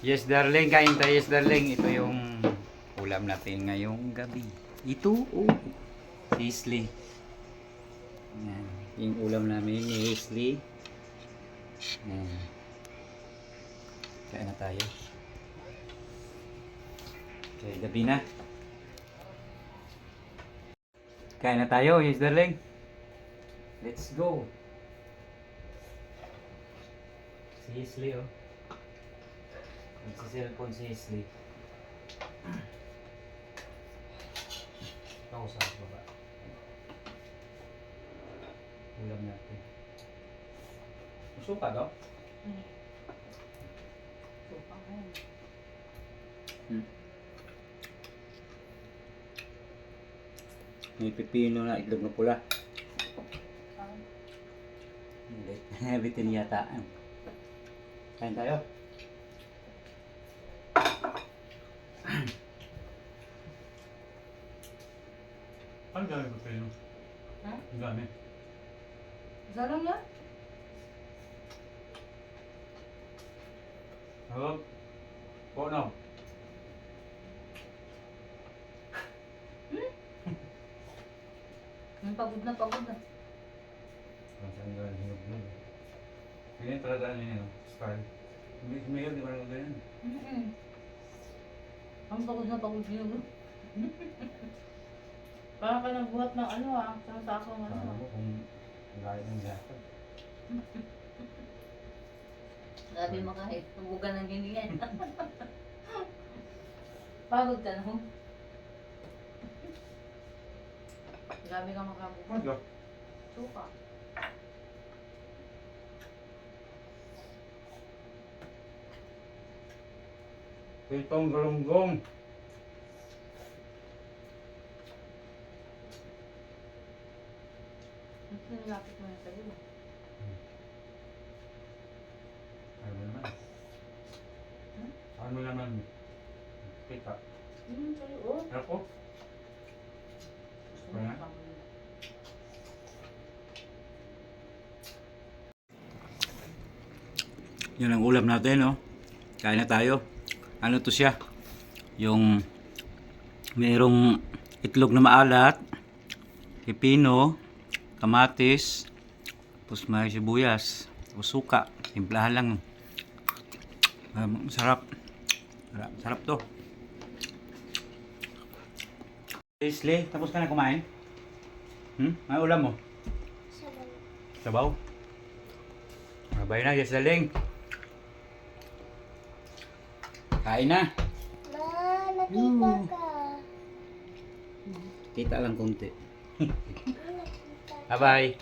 Yes, darling. Kain tayo, yes, darling. Ito yung ulam natin ngayong gabi. Ito, oh. Sisli. Yan. Yung ulam namin ni Wesley. Yan. Kain na tayo. Okay, gabi na. Kain na tayo, yes, darling. Let's go. Si Wesley, oh. Nagsiselfon si Wesley. Ako sa baba. Ulam natin. Suka daw? Suka mo. May pipino na itlog na pula. Hindi. Bitin yata. Kain tayo. Ang dami ba kayo? Ha? Ang dami. Isa lang yan? Hello? Po na. Pagod na, pagod na. Ang saan gano'n hinog mo. Ganyan talaga niya, style. Sumigaw, di ba naman ganyan? Ang pagod na, pagod yun. Parang ka nagbuhat ng ano sa sakong Paano ano. mo kung gaya ng gata? Sabi mo kahit tubugan ng ganyan. Pagod ka na ho. Grabe ka makabuhat. Ano? Suka. Pitong galunggong. Mas nilapit mo yung sa'yo. Ano naman? Ano naman? Kita. Sa'yo, oh. Ako? Kaya? Yun ang ulam natin, no? Kain na tayo. Ano to siya? Yung mayroong itlog na maalat, pipino, kamatis, tapos may sibuyas, tapos suka. Timplahan lang. Sarap. Sarap to. Leslie, tapos ka na kumain? Ano ulam mo? Sabaw. Sabay na, yes, daling. Kain na. Nakita ka. Kita lang konti. Nakita. Bye-bye.